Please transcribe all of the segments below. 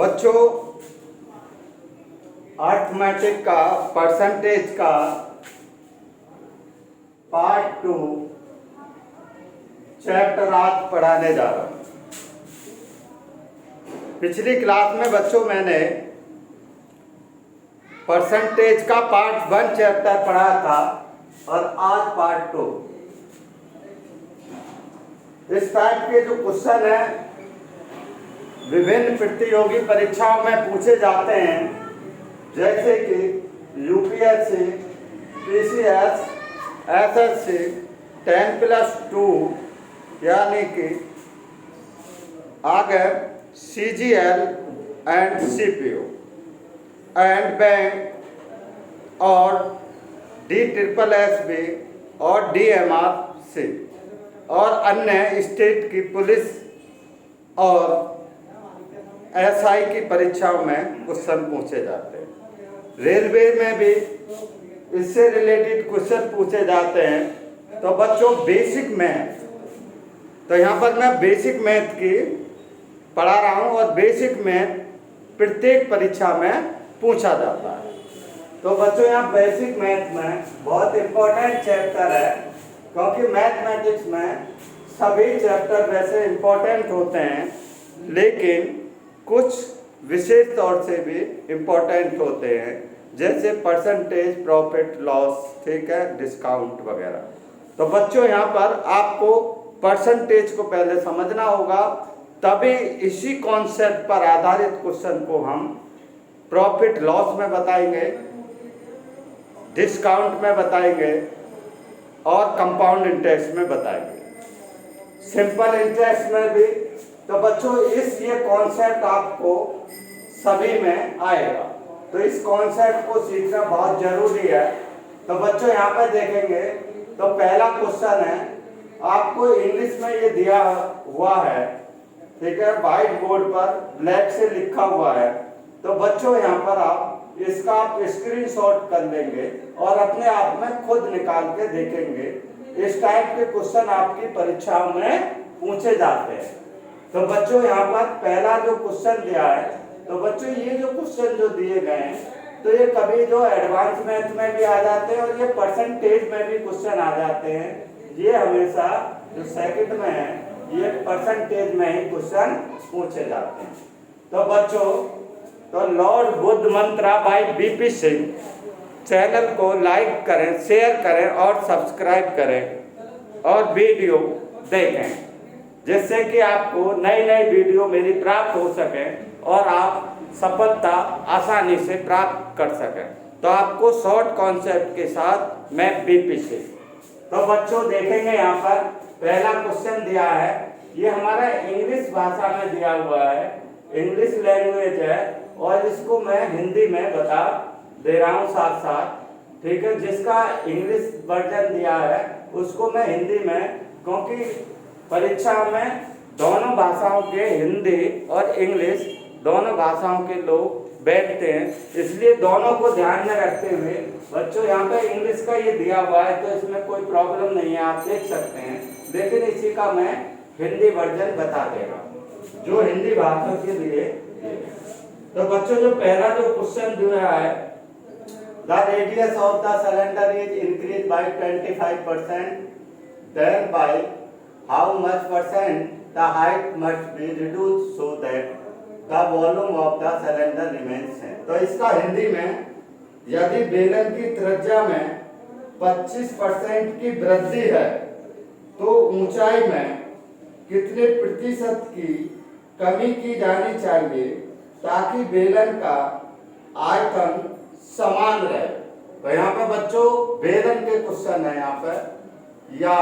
बच्चों, अर्थमेटिक का परसेंटेज का पार्ट 2 चैप्टर आज पढ़ाने जा रहा हूँ। पिछली क्लास में बच्चों मैंने परसेंटेज का पार्ट 1 चैप्टर पढ़ा था और आज पार्ट 2। इस टाइप के जो क्वेश्चन है विभिन्न प्रतियोगी परीक्षाओं में पूछे जाते हैं, जैसे कि यूपीएससी, पीसीएस, एसएससी, 10+2 यानी कि आगे CGL and CPO and bank और DSSB और DMRC और अन्य स्टेट की पुलिस और एसआई की परीक्षाओं में क्वेश्चन पूछे जाते हैं। रेलवे में भी इससे रिलेटेड क्वेश्चन पूछे जाते हैं। तो बच्चों बेसिक मैथ, तो यहाँ पर मैं बेसिक मैथ की पढ़ा रहा हूँ और बेसिक मैथ प्रत्येक परीक्षा में पूछा जाता है। तो बच्चों यहाँ बेसिक मैथ में बहुत इम्पोर्टेंट चैप्टर है, क्योंकि मैथमेटिक्स में सभी चैप्टर वैसे इम्पोर्टेंट होते हैं, लेकिन कुछ विशेष तौर से भी इम्पोर्टेंट होते हैं, जैसे परसेंटेज, प्रॉफिट लॉस, ठीक है, डिस्काउंट वगैरह। तो बच्चों यहाँ पर आपको परसेंटेज को पहले समझना होगा, तभी इसी कॉन्सेप्ट पर आधारित क्वेश्चन को हम प्रॉफिट लॉस में बताएंगे, डिस्काउंट में बताएंगे और कंपाउंड इंटरेस्ट में बताएंगे, सिंपल इंटरेस्ट में भी। तो बच्चों ये कॉन्सेप्ट आपको सभी में आएगा, तो इस कॉन्सेप्ट को सीखना बहुत जरूरी है। तो बच्चों यहाँ पर देखेंगे तो पहला क्वेश्चन है, आपको इंग्लिश में ये दिया हुआ है, ठीक है, व्हाइट बोर्ड पर ब्लैक से लिखा हुआ है। तो बच्चों यहाँ पर आप इसका स्क्रीनशॉट कर लेंगे और अपने आप में खुद निकाल के देखेंगे। इस टाइप के क्वेश्चन आपकी परीक्षाओं में पूछे जाते हैं। तो बच्चों यहाँ पर पहला जो क्वेश्चन दिया है, तो बच्चों ये जो क्वेश्चन जो दिए गए हैं, तो ये कभी जो एडवांस मैथ में भी आ जाते हैं और ये परसेंटेज में भी क्वेश्चन आ जाते हैं। ये हमेशा जो सेकंड में है, ये परसेंटेज में ही क्वेश्चन पूछे जाते हैं। तो बच्चों, तो लॉर्ड बुद्ध मंत्रा बाय बीपी सिंह चैनल को लाइक करें, शेयर करें और सब्सक्राइब करें और वीडियो देखें, जिससे कि आपको नई नई वीडियो मेरी प्राप्त हो सके और आप सफलता आसानी से प्राप्त कर सकें। तो आपको शॉर्ट कॉन्सेप्ट के साथ मैं बीपी से। तो बच्चों देखेंगे यहाँ पर पहला क्वेश्चन दिया है, ये हमारा इंग्लिश भाषा में दिया हुआ है, इंग्लिश लैंग्वेज है और इसको मैं हिंदी में बता दे रहा हूँ साथ साथ, ठीक है। जिसका इंग्लिश वर्जन दिया है उसको मैं हिंदी में, क्योंकि परीक्षा में दोनों भाषाओं के, हिंदी और इंग्लिश दोनों भाषाओं के लोग बैठते हैं, इसलिए दोनों को ध्यान में रखते हुए बच्चों यहाँ पे इंग्लिश का ये दिया हुआ है, तो इसमें कोई प्रॉब्लम नहीं है, आप देख सकते हैं। लेकिन इसी का मैं हिंदी वर्जन बता देगा जो हिंदी भाषा के लिए। तो बच्चों जो पहला जो क्वेश्चन दिया है, the radius of the cylinder is increase by 25%, then by how much percent the height must be reduced so that the volume of the cylinder remains same। तो इसका हिंदी में, यदि बेलन की त्रिज्या में 25% की वृद्धि है तो ऊंचाई में कितने प्रतिशत की कमी की जानी चाहिए ताकि बेलन का आयतन समान रहे। तो यहाँ पे बच्चों बेलन के क्वेश्चन है यहाँ पर, या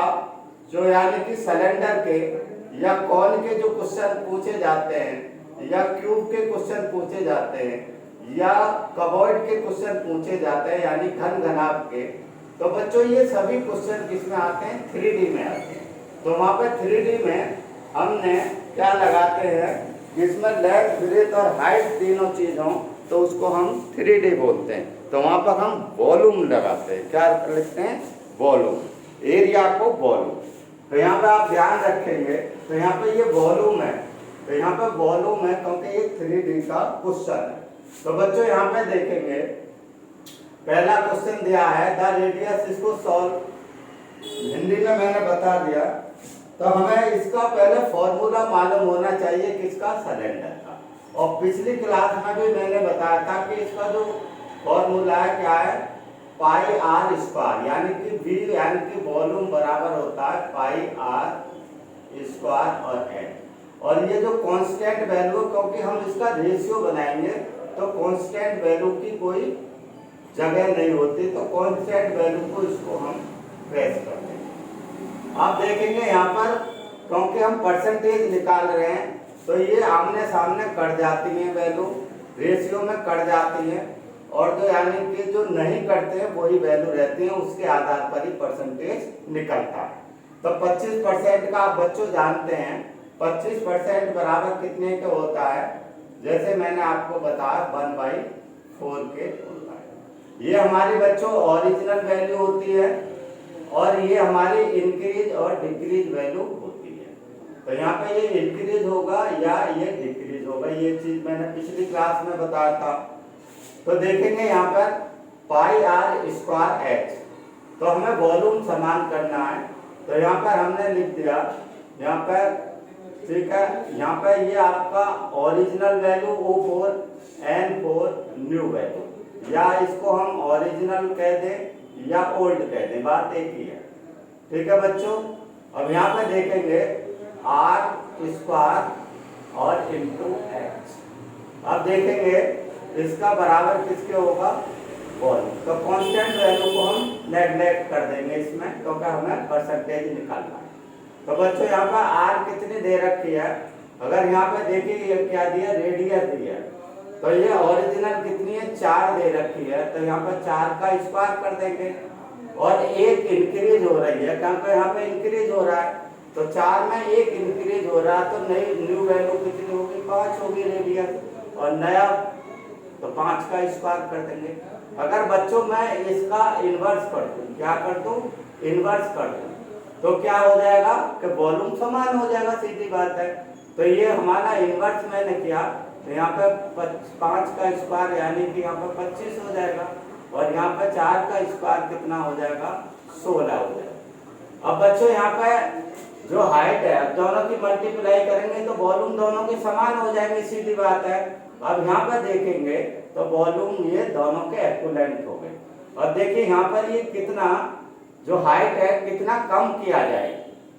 जो यानी कि सिलेंडर के या कॉन के जो क्वेश्चन पूछे जाते हैं, या क्यूब के क्वेश्चन पूछे जाते हैं, या कबॉइड के क्वेश्चन पूछे जाते हैं, यानी घन घनाभ के। तो बच्चों ये सभी क्वेश्चन किसमें आते हैं? 3D में आते हैं। तो वहाँ पे 3D में हमने क्या लगाते हैं, जिसमें लेंथ, ब्रेथ और हाइट तीनों चीज हों, तो उसको हम 3D बोलते हैं। तो वहाँ पर हम वॉल्यूम लगाते हैं। क्या लिखते हैं? वॉल्यूम, एरिया को वॉल्यूम। तो यहाँ पे आप ध्यान रखेंगे, तो यहाँ पे ये वॉल्यूम है, तो यहाँ पे वॉल्यूम है क्योंकि ये 3D का क्वेश्चन है। तो बच्चों यहाँ पे देखेंगे पहला क्वेश्चन दिया है द रेडियस, इसको सॉल्व हिंदी में मैंने बता दिया। तो हमें इसका पहले फॉर्मूला मालूम होना चाहिए किसका, सिलेंडर का। और पिछली क्लास में भी मैंने बताया था कि इसका जो फॉर्मूला है क्या है, पाई आर स्क्वायर, यानी कि V यानी कि वॉल्यूम बराबर होता है पाई आर स्क्वायर और एन। और ये जो कांस्टेंट वैल्यू, क्योंकि हम इसका रेशियो बनाएंगे तो कांस्टेंट वैल्यू की कोई जगह नहीं होती, तो कांस्टेंट वैल्यू को इसको हम प्रेस कर देंगे। आप देखेंगे यहाँ पर क्योंकि हम परसेंटेज निकाल रहे हैं तो ये आमने सामने कट जाती हैं वैल्यू, रेशियो में कट जाती हैं, और जो यानी कि जो नहीं करते हैं वही वैल्यू रहती है, उसके आधार पर ही परसेंटेज निकलता है। तो 25% का आप बच्चों जानते हैं 25% बराबर कितने के होता है, जैसे मैंने आपको बताया 1/4 के होता है। ये हमारी बच्चों ओरिजिनल वैल्यू होती है और ये हमारी इंक्रीज और डिक्रीज वैल्यू होती है। तो यहाँ पे ये इंक्रीज होगा या ये डिक्रीज होगा, ये चीज मैंने पिछली क्लास में बताया था। तो देखेंगे यहाँ पर पाई आर स्क्वायर एच, तो हमें वॉल्यूम समान करना है। तो यहाँ पर हमने लिख दिया यहाँ पर, ठीक है, यहाँ पर ये आपका original value O4 N4 new value, या इसको हम ओरिजिनल कह दें या ओल्ड कह दें, बात एक ही है। ठीक है बच्चों, अब यहाँ पे देखेंगे आर स्क्वायर और इंटू एच। अब देखेंगे इसका बराबर किसके होगा, वॉल्यूम। तो कांस्टेंट वैल्यू को हम नेगलेक्ट कर देंगे इसमें, क्योंकि हमें परसेंटेज निकालना है। तो बच्चों यहाँ पर आर कितनी दे रखी है, अगर यहाँ पे देखिए क्या दिया, रेडियस दिया, तो ये ओरिजिनल कितनी है, 4 दे रखी है। तो यहाँ पर 4 का स्क्वायर कर देंगे, और एक इंक्रीज हो रही है क्योंकि यहाँ पे इंक्रीज हो रहा है, तो 4 में एक इंक्रीज हो रहा है, तो नई न्यू वैल्यू कितनी होगी, 5 होगी रेडियस, और नया तो 5 का स्क्वायर कर देंगे। अगर बच्चों मैं इसका इनवर्स कर दूं, क्या कर दूं, इनवर्स कर दूं, तो क्या हो जाएगा कि वॉल्यूम समान हो जाएगा, सीधी बात है। तो ये हमारा इनवर्स मैंने किया, तो यहाँ पे 5 का स्क्वायर यानी कि यहाँ पे 25 हो जाएगा, और यहाँ पे 4 का स्क्वायर कितना हो जाएगा, 16 हो जाएगा। अब बच्चों यहाँ पे जो हाइट है, अब दोनों की मल्टीप्लाई करेंगे तो वॉल्यूम दोनों के समान हो जाएंगे, सीधी बात है। अब यहाँ पर देखेंगे तो वॉल्यूम ये दोनों के इक्विवेलेंट हो गए। और देखिए यहाँ पर ये कितना जो हाइट है कितना कम किया जाए,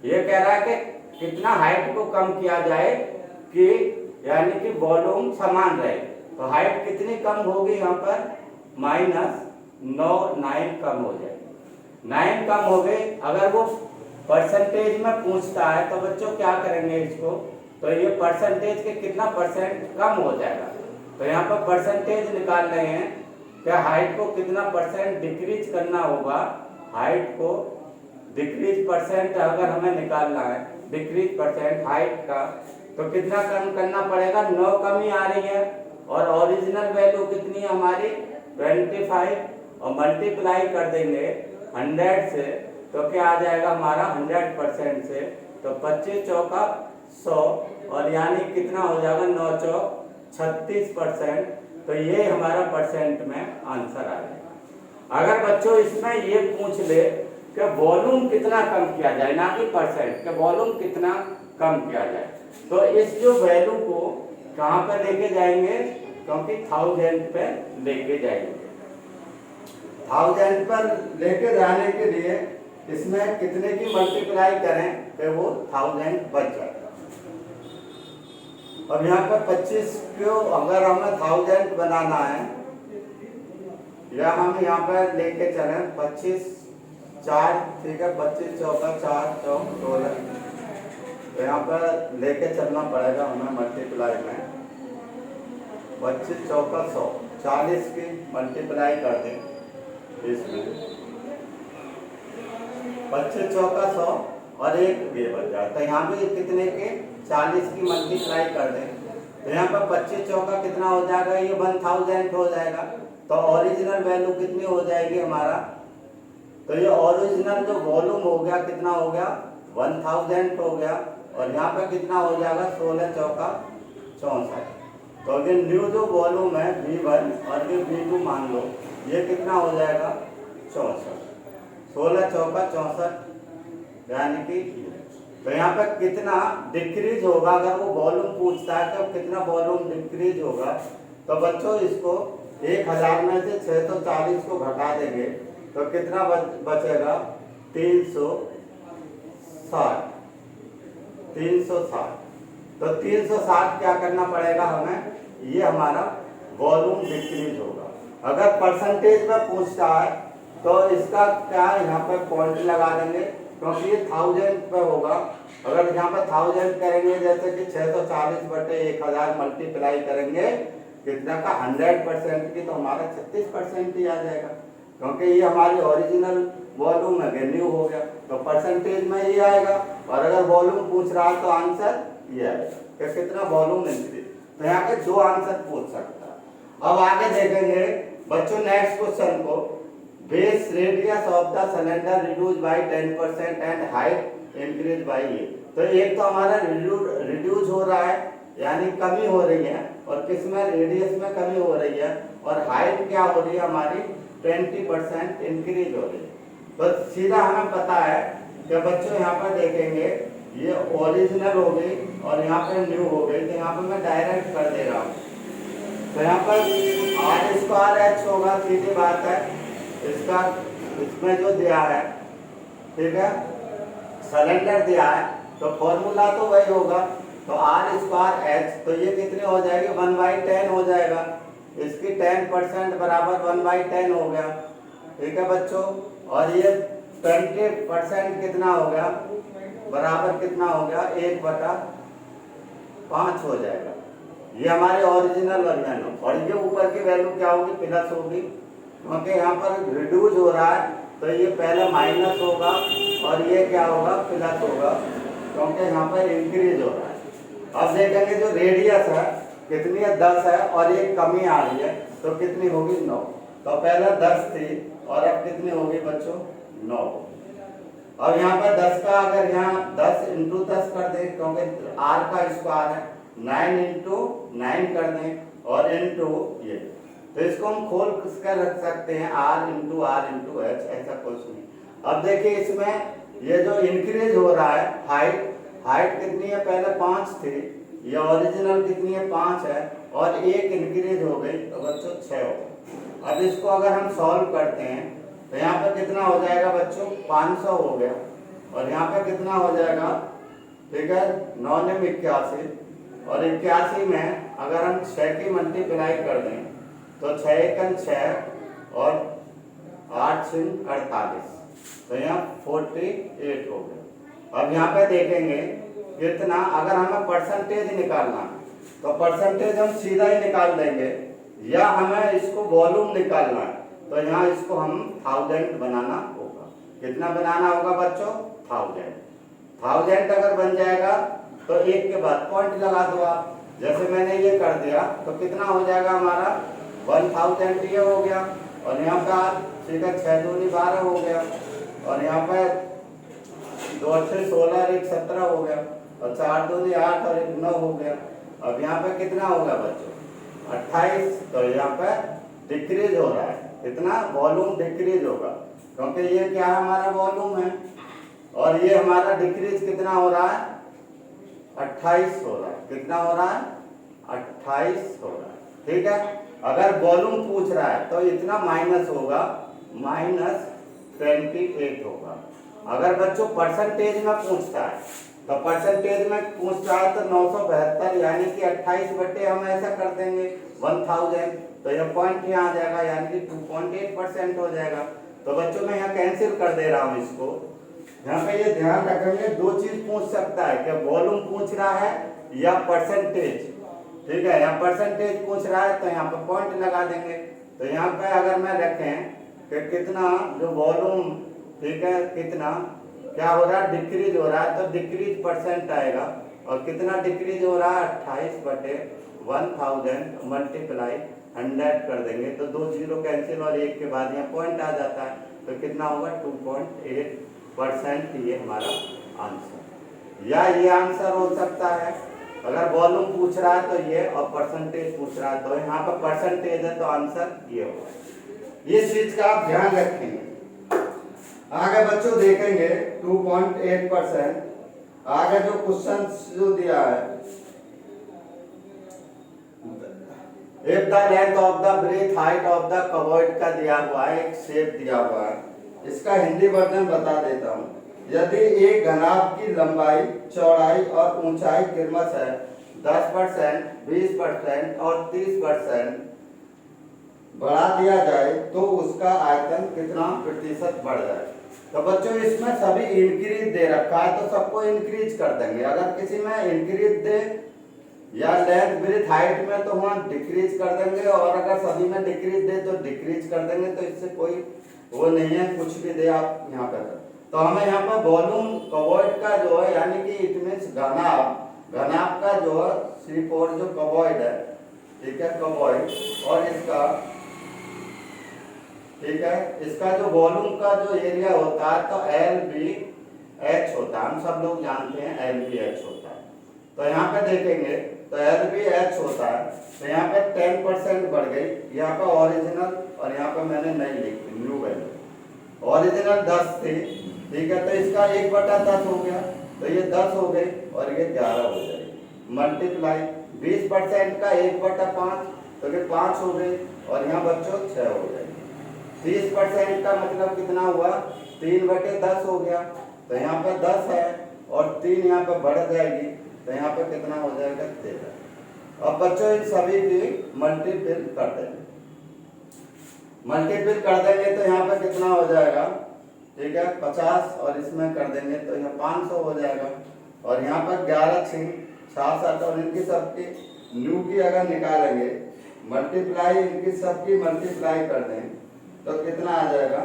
ये कह रहा है कि कितना हाइट को कम किया जाए कि यानी कि वॉल्यूम समान रहे। तो हाइट कितनी कम होगी यहाँ पर, -9 कम हो जाएगी, 9 कम हो गए। अगर वो परसेंटेज में पूछता है तो बच्चों क्या करेंगे इसको, तो ये परसेंटेज के कितना परसेंट कम हो जाएगा, तो यहाँ पर परसेंटेज निकाल रहे हैं कि हाइट को कितना परसेंट डिक्रीज करना होगा। हाइट को डिक्रीज परसेंट अगर हमें निकालना है, डिक्रीज परसेंट हाइट का, तो कितना कम करना पड़ेगा, 9 कमी आ रही है, और ओरिजिनल वैल्यू कितनी है हमारी 25, और मल्टीप्लाई कर देंगे 100 से, तो क्या आ जाएगा हमारा 100% से, तो 25 चौका 100, और यानी कितना हो जाएगा 9 चौक 36%। तो ये हमारा परसेंट में आंसर आ जाएगा। अगर बच्चों इसमें ये पूछ ले कि वॉल्यूम कितना कम किया जाए, ना कि परसेंट, कि वॉल्यूम कितना कम किया जाए, तो इस जो वैल्यू को कहाँ पर लेके जाएंगे, क्योंकि 1000 पे लेके जाएंगे। 1000 पर लेके जाने के लिए इसमें कितने की मल्टीप्लाई करें कि वो 1000 बच जाए। अब यहाँ पर 25 को अगर हमें 1000 बनाना है, या हम यहाँ पर लेके चले 25 4, ठीक है, 25 चौका 4 चौक 16, तो यहाँ पर लेके चलना पड़ेगा हमें मल्टीप्लाई में, 25 चौका 100, 40 की मल्टीप्लाई कर दें इसमें, 25 चौका 100 और एक ये बच जाए, तो यहाँ भी कितने के 40 की मल्टीप्लाई कर दें, तो यहाँ पर 25 चौका कितना हो जाएगा, ये 1000 हो जाएगा। तो ओरिजिनल वैल्यू कितनी हो जाएगी हमारा, तो ये ओरिजिनल जो वॉल्यूम हो गया कितना हो गया 1000 हो गया, और यहाँ पे कितना हो जाएगा 16 चौका 64। तो अगर न्यू जो वॉल्यूम है V1 और ये V2 मान लो, ये कितना हो जाएगा 64, 16 चौका 64 यानी कि। तो यहाँ पे कितना डिक्रीज होगा, अगर वो वॉल्यूम पूछता है तो कितना वॉल्यूम डिक्रीज होगा, तो बच्चों इसको 1000 में से 640 को घटा देंगे तो कितना बचेगा 360। 360 तो 360 क्या करना पड़ेगा हमें, ये हमारा वॉल्यूम डिक्रीज होगा। अगर परसेंटेज में पूछता है तो इसका क्या यहाँ पे पॉइंट लगा देंगे, क्योंकि ये 1000 पे होगा। अगर यहाँ पे 1000 करेंगे, जैसे कि 640/1000 मल्टीप्लाई करेंगे कितना का 100% की, तो हमारा 36% ही आ जाएगा, क्योंकि ये हमारी ओरिजिनल वॉल्यूम है, न्यू हो गया तो परसेंटेज में ये आएगा। और अगर वॉल्यूम पूछ रहा है तो आंसर ये आएगा कि कितना वॉल्यूम इंक्रीज। तो यहाँ पे 2 आंसर पूछ सकता है। अब आगे देखेंगे बच्चों नेक्स्ट क्वेश्चन को, base radius of the cylinder reduce by 10% and height increase by ये। तो एक तो हमारा रिड्यूस हो रहा है यानी कमी हो रही है, और किसमें रेडियस में कमी हो रही है, और हाइट क्या हो रही है हमारी 20% इंक्रीज हो रही है। तो सीधा हमें पता है कि बच्चों यहाँ पर देखेंगे ये ओरिजिनल हो गई और यहाँ पे न्यू हो गई, तो यहाँ पे मैं डायरेक्ट कर दे रहा हूँ। तो यहाँ पर r² होगा, सीधी बात है, इसका इसमें जो दिया है, ठीक है, सिलेंडर दिया है तो फॉर्मूला तो वही होगा। तो r²h, तो ये कितने हो जाएगी 1/10 हो जाएगा, इसकी 10% बराबर 1/10 हो गया, ठीक है बच्चों। और ये 20% कितना हो गया, बराबर कितना हो गया 1/5 हो जाएगा। ये हमारे ओरिजिनल वर्जन हो, और ये ऊपर की वैल्यू क्या होगी प्लस होगी, क्योंकि यहाँ पर रिड्यूस हो रहा है तो ये पहले माइनस होगा और ये क्या होगा प्लस होगा, क्योंकि यहाँ पर इंक्रीज हो रहा है। अब देखेंगे जो रेडियस है कितनी है 10 है, और ये कमी आ रही है तो कितनी होगी 9। तो पहले 10 थी और अब कितनी होगी बच्चों 9। अब यहाँ पर 10 का अगर यहाँ 10 × 10 कर दें, क्योंकि r का स्क्वायर है, 9 × 9 कर दें और इनटू ये, तो इसको हम खोल कर रख सकते हैं r × h, ऐसा कुछ नहीं। अब देखिए इसमें ये जो इंक्रीज हो रहा है हाइट कितनी है, पहले 5 थी, ये ओरिजिनल कितनी है 5 है, और 1 इंक्रीज हो गई तो बच्चों 6 हो गई। अब इसको अगर हम सॉल्व करते हैं तो यहाँ पे कितना हो जाएगा बच्चों 500 हो गया, और यहाँ पे कितना हो जाएगा, ठीक है 9 × 81, और 81 में अगर हम 6 की मल्टीप्लाई कर दें तो 6 × 6 और 8 × 48, तो यहाँ 48 हो गया। अब यहाँ पे देखेंगे कितना, अगर हमें परसेंटेज निकालना तो परसेंटेज हम सीधा ही निकाल देंगे, या हमें इसको वॉल्यूम निकालना है तो यहाँ इसको हम 1000 बनाना होगा। कितना बनाना होगा बच्चों 1000 अगर बन जाएगा तो एक के बाद पॉइंट लगा दो आप, जैसे मैंने ये कर दिया तो कितना हो जाएगा हमारा 1000 ये हो गया, और यहाँ पे आप सीधा 6 दूनी 12 हो गया, और यहाँ पे 2 × 16 और 1 17 हो गया, और 4 दूनी 8 और 1 9 हो गया। अब यहाँ पे कितना होगा बच्चों 28, तो यहाँ पे डिक्रीज हो रहा है, इतना वॉल्यूम डिक्रीज होगा, क्योंकि ये क्या है हमारा वॉल्यूम है, और ये हमारा डिक्रीज कितना हो रहा है 28 हो रहा है। कितना हो रहा है 28 हो रहा है, ठीक है। अगर वॉल्यूम पूछ रहा है तो इतना माइनस होगा, -28 होगा। अगर बच्चों परसेंटेज में पूछता है तो परसेंटेज में पूछता है तो 972 यानी कि 28 बटे हम ऐसा कर देंगे 1000, तो यह पॉइंट यहाँ आ जाएगा, यानी कि 2.8% हो जाएगा। तो बच्चों मैं यहाँ कैंसिल कर दे रहा हूँ इसको। यहाँ पे ये ध्यान रखेंगे 2 चीज पूछ सकता है कि वॉल्यूम पूछ रहा है या परसेंटेज, ठीक है। यहाँ परसेंटेज पूछ रहा है तो यहाँ पे पॉइंट लगा देंगे। तो यहाँ पे अगर मैं रखें कि कितना जो वॉल्यूम, ठीक है, कितना क्या हो रहा है डिक्रीज हो रहा है, तो डिक्रीज परसेंट आएगा, और कितना डिक्रीज हो रहा है 28/1000 मल्टीप्लाई 100 कर देंगे तो 2 0 कैंसिल और 1 के बाद यहाँ पॉइंट आ जाता है, तो कितना होगा 2.8% ये हमारा आंसर। या ये आंसर हो सकता है। अगर वॉल्यूम पूछ रहा है तो ये, और परसेंटेज पूछ रहा है तो यहाँ पर परसेंटेज है तो आंसर ये होगा। ये चीज का आप ध्यान रखेंगे। आगे बच्चों देखेंगे 2.8%। आगे जो क्वेश्चन जो दिया है, if the length of the breadth height of the covered का दिया हुआ है, एक शेप दिया हुआ है। इसका हिंदी वर्जन बता देता हूँ। यदि एक घनाभ की लंबाई, चौड़ाई और ऊंचाई क्रमशः 10%, 20% और 30% बढ़ा दिया जाए तो उसका आयतन कितना प्रतिशत बढ़ जाए। तो बच्चों इसमें सभी इंक्रीज दे रखा है तो सबको इंक्रीज कर देंगे। अगर किसी में इंक्रीज दे या लेंथ ब्रेथ हाइट में तो वहाँ डिक्रीज कर देंगे, और अगर सभी में डिक्रीज दे तो डिक्रीज कर देंगे। तो इससे कोई वो नहीं है, कुछ भी दे आप यहाँ पर। तो हमें यहाँ पर वॉल्यूम कवॉइड का जो है, यानी कि इट मीन्स घनाभ का जो है C4 जो कवॉइड है, ठीक है, कवॉइड, और इसका, ठीक है, इसका जो वॉल्यूम का जो एरिया होता है तो LBH होता है। हम सब लोग जानते हैं LBH होता है। तो यहाँ पे देखेंगे तो LBH होता है। तो यहाँ पे 10% बढ़ गई, यहाँ पे ओरिजिनल, और यहाँ पे मैंने नहीं लिखी न्यू वैल्यू। ओरिजिनल 10 थी, ठीक है, तो इसका 1/10 हो गया, तो ये 10 हो गई और ये 11 हो जाएगी। मल्टीप्लाई 20% का 1/5, तो ये 5 हो गई, और यहाँ बच्चों 6 हो जाएगी। 30% का मतलब कितना हुआ, 3/10 हो गया, तो यहाँ पे 10 है और 3 यहाँ पे बढ़ जाएगी, तो यहाँ पे कितना हो जाएगा, 13। अब बच्चों इन सभी की मल्टीपल कर देंगे। मल्टीपल कर देंगे तो यहाँ पे कितना हो जाएगा, ठीक है, 50, और इसमें कर देंगे तो यहाँ 500 हो जाएगा। और यहाँ पर 11 6 66, और इनकी सबकी न्यू की अगर निकालेंगे, मल्टीप्लाई इनकी सबकी मल्टीप्लाई कर दें तो कितना आ जाएगा।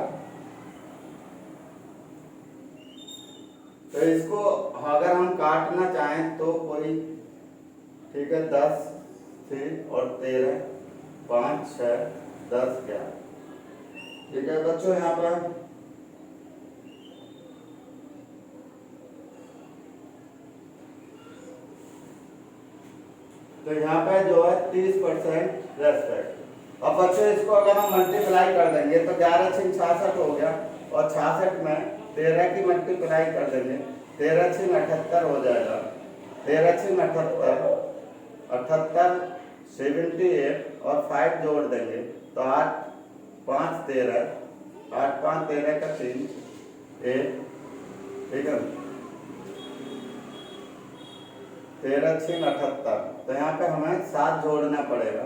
तो इसको अगर हम काटना चाहें तो कोई, ठीक है, 10 से और 13, 5 6 10 11, ठीक है बच्चों। यहाँ पर तो यहाँ पे जो है 30% रेस्पेक्ट। अब बच्चों इसको अगर हम मल्टीप्लाई कर देंगे तो 11 6 66 हो गया, और 66 में 13 की मल्टीप्लाई कर देंगे, 13 6 78 हो जाएगा। 13 6 78, 78 78 और 5 जोड़ देंगे तो 8 5 13, 8 5 13 का 3 1, ठीक है, 13 6 78। तो यहाँ पे हमें 7 जोड़ना पड़ेगा।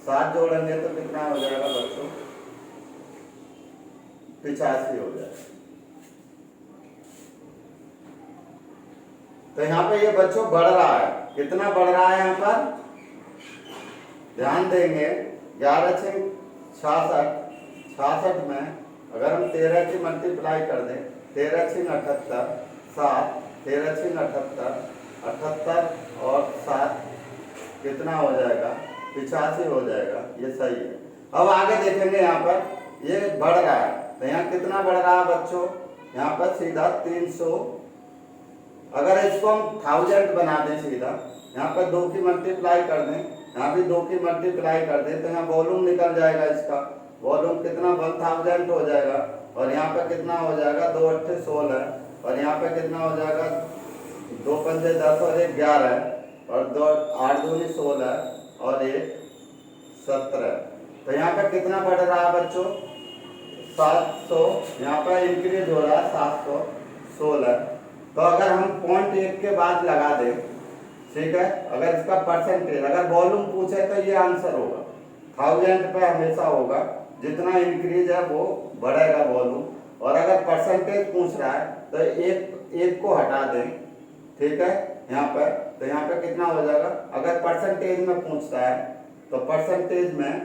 7 जोड़ेंगे तो कितना हो जाएगा बच्चों, 85 हो जाएगा। तो यहाँ पे ये बच्चों बढ़ रहा है, कितना बढ़ रहा है यहाँ पर ध्यान देंगे। 11 6 66 में अगर हम 13 की मल्टीप्लाई कर दें, 13 6 78, 7 13 6 78, 78 और 7 कितना हो जाएगा, 85 हो जाएगा। ये सही है। अब आगे देखेंगे, यहाँ पर ये बढ़ रहा है, तो यहाँ कितना बढ़ रहा है बच्चों, यहाँ पर सीधा 300। अगर इसको हम 1000 बना दें सीधा, यहाँ पर 2 की मल्टीप्लाई कर दें, यहाँ भी 2 की मल्टीप्लाई कर दें, तो यहाँ वॉल्यूम निकल जाएगा। इसका वॉल्यूम कितना 1000 हो जाएगा, और यहाँ पर कितना हो जाएगा, 2 8 16, और यहाँ पे कितना हो जाएगा, 2 5 10 और 1 11, और 2 8 2 16 और 1 17। तो यहाँ पे कितना बढ़ रहा है बच्चों, 700, यहाँ पर इंक्रीज हो रहा है 716। तो अगर हम 0.1 के बाद लगा दें, ठीक है, अगर इसका परसेंटेज, अगर वॉल्यूम पूछे तो ये आंसर होगा 1000 पे हमेशा होगा। जितना इंक्रीज है वो बढ़ेगा वॉल्यूम, और अगर परसेंटेज पूछ रहा है तो एक को हटा दें, ठीक है, यहाँ पर। तो यहाँ पे कितना हो जाएगा, अगर परसेंटेज में पूछता है तो परसेंटेज में,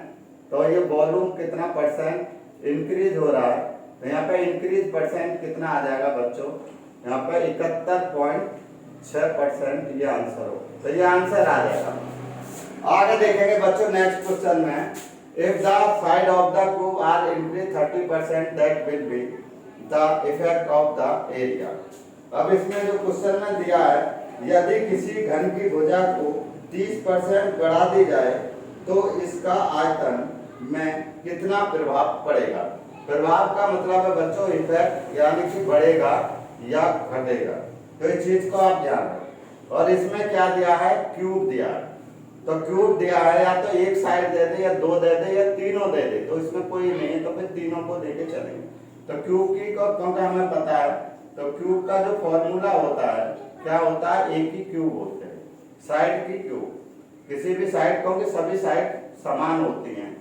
तो ये वॉल्यूम कितना परसेंट इंक्रीज हो रहा है, तो यहाँ पे इंक्रीज परसेंट कितना आ जाएगा बच्चों, यहाँ पे 71.6% ये आंसर हो। तो ये आंसर आ जाएगा। आगे देखेंगे बच्चों नेक्स्ट क्वेश्चन में, if the side of the cube are increase 30% that will be the effect of the area. अब इसमें जो क्वेश्चन में दिया है, यदि किसी घन की भुजा को 30% बढ़ा दी जाए तो इसका आयतन में कितना प्रभाव पड़ेगा। प्रभाव का मतलब है बच्चों इफेक्ट, यानी कि बढ़ेगा या घटेगा। तो इस चीज को आप ध्यान रखें। और इसमें क्या दिया है, क्यूब दिया है। तो क्यूब दिया है, या तो एक साइड दे दे या दो दे दे या तीनों दे दे, तो इसमें कोई नहीं है, तो फिर तीनों को देके चलेंगे। तो क्यूब की को क्योंकि हमें पता है, तो क्यूब का जो फॉर्मूला होता है क्या होता है, एक ही क्यूब होते हैं, साइड की क्यूब। किसी भी साइड, क्योंकि सभी साइड समान होती हैं,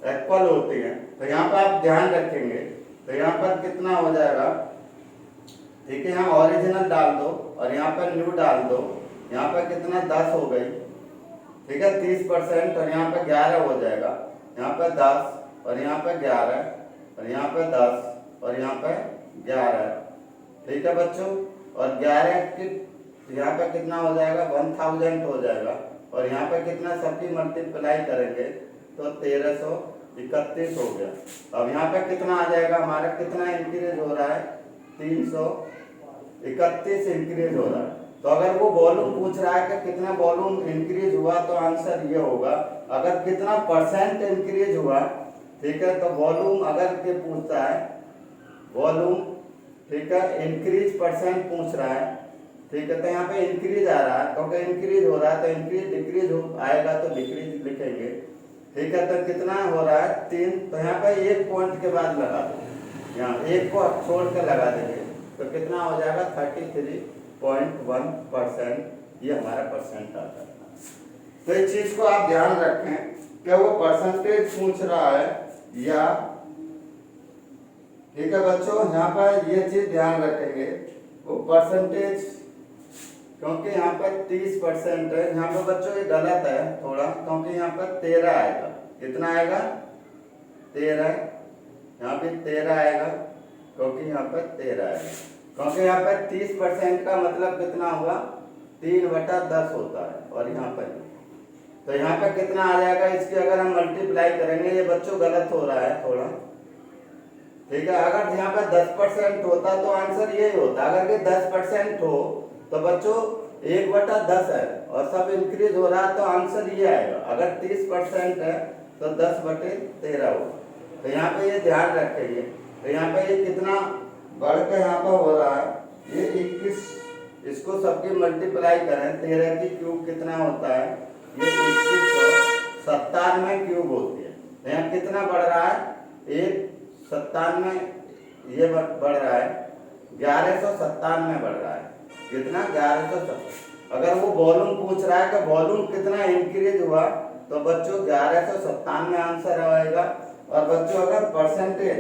इक्वल होती हैं। तो यहाँ पर आप ध्यान रखेंगे, तो यहाँ पर कितना हो जाएगा, ठीक है, यहाँ ओरिजिनल डाल दो और यहाँ पर न्यू डाल दो। यहाँ पर कितना 10 हो गई, ठीक है, 30% और यहाँ पे 11 हो जाएगा। यहाँ पे 10 और यहाँ पे 11 और यहाँ पे 10 और यहाँ पे 11, ठीक है बच्चों। और 11 की यहाँ पे कितना हो जाएगा, 1000 हो जाएगा। और यहाँ पे कितना सबकी मल्टीप्लाई करेंगे तो 1331 हो गया। अब यहाँ पे कितना आ जाएगा हमारा, कितना इंक्रीज हो रहा है, 331 इंक्रीज हो रहा है। तो अगर वो वॉल्यूम पूछ रहा है कि कितना वॉल्यूम इंक्रीज हुआ, तो आंसर ये होगा। अगर कितना परसेंट इंक्रीज हुआ, ठीक है, तो वॉल्यूम अगर के पूछता है वॉल्यूम, ठीक है, इंक्रीज परसेंट पूछ रहा है, ठीक है, तो यहाँ पे इंक्रीज आ रहा है, क्योंकि इंक्रीज हो रहा है तो इंक्रीज डिक्रीज हो आएगा तो डिक्रीज लिखेंगे, ठीक है। तो कितना हो रहा है 3, तो यहाँ पे एक पॉइंट के बाद लगा दो, यहाँ एक को छोड़ कर लगा देंगे, तो कितना हो जाएगा 33.1%, ये हमारा परसेंट आता है। तो इस चीज को आप ध्यान रखें कि वो परसेंटेज पूछ रहा है या, ठीक है बच्चों, यहाँ पर ये चीज ध्यान रखेंगे, वो परसेंटेज, क्योंकि यहाँ पर 30% है। यहाँ पर बच्चों ये गलत है थोड़ा, क्योंकि यहाँ पर 13 आएगा, कितना आएगा 13, यहाँ पे 13 आएगा, क्योंकि यहाँ पर 13 आएगा, क्योंकि यहाँ पर 30% का मतलब कितना हुआ, 3/10 होता है। और यहाँ पर तो यहाँ पर कितना आ जाएगा, इसकी अगर हम मल्टीप्लाई करेंगे, ये बच्चों गलत हो रहा है थोड़ा, ठीक है। अगर यहाँ पर 10% होता तो आंसर यही होता। अगर ये 10% हो तो बच्चों 1/10 है और सब इंक्रीज हो रहा है, तो आंसर ये आएगा। अगर 30% है तो 10/13 होगा। तो यहाँ पे ये ध्यान रखेंगे। तो यहाँ पे ये कितना बढ़ के यहाँ पर हो रहा है, ये 21, इसको सबकी मल्टीप्लाई करें, 13 की क्यूब कितना होता है, ये 2197 क्यूब होती है। तो यहाँ कितना बढ़ रहा है, 197, ये बढ़ रहा है 1197 बढ़ रहा है, कितना 1197। अगर वो वॉल्यूम पूछ रहा है कि वॉल्यूम कितना इंक्रीज हुआ, तो बच्चों 1197 आंसर आएगा। और बच्चों अगर परसेंटेज,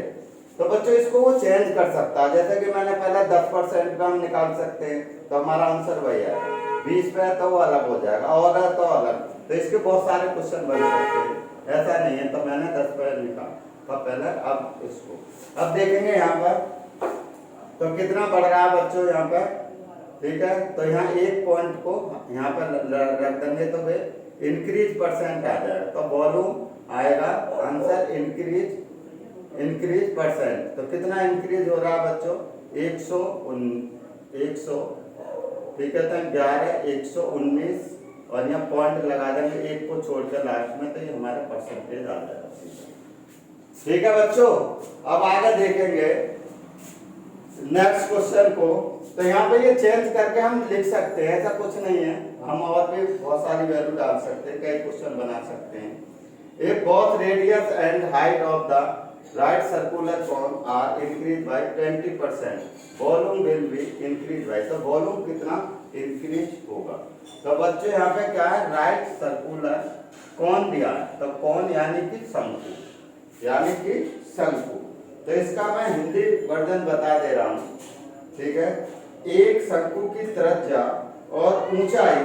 तो बच्चों इसको वो चेंज कर सकता है, जैसे कि मैंने पहले 10% का हम निकाल सकते हैं, तो हमारा आंसर वही आएगा। 20 पे तो वो अलग हो जाएगा, और है तो अलग। तो इसके बहुत सारे क्वेश्चन बन सकते हैं, ऐसा नहीं है। तो मैंने 10 पे निकाला पहले, अब इसको अब देखेंगे यहाँ पर, तो कितना बढ़ रहा है बच्चों यहाँ पर, ठीक है। तो यहाँ एक पॉइंट को यहाँ पर रख देंगे, तो वे इंक्रीज परसेंट आ जाएगा, तो वॉल्यूम आएगा आंसर इंक्रीज परसेंट। तो कितना इंक्रीज हो रहा है बच्चों, 100, ठीक है, तो 11, 119 और यहाँ पॉइंट लगा देंगे, एक को छोड़कर लास्ट में, तो ये हमारा परसेंटेज आ जाएगा, ठीक है बच्चों। अब आगे देखेंगे नेक्स्ट क्वेश्चन को। तो यहाँ पे ये चेंज करके हम लिख सकते हैं, ऐसा कुछ नहीं है, हम और भी बहुत सारी वैल्यू डाल सकते हैं, कई क्वेश्चन बना सकते हैं। एक both radius and height of the right circular cone are increase by 20%, volume will be increase by, तो वॉल्यूम कितना इंक्रीज होगा। तो बच्चों यहाँ पे क्या है, राइट सर्कुलर कोन दिया है, तो कोन यानी कि शंकु, यानी कि शंकु। तो इसका मैं हिंदी वर्जन बता दे रहा हूँ, ठीक है। एक शंकु की त्रिज्या और ऊंचाई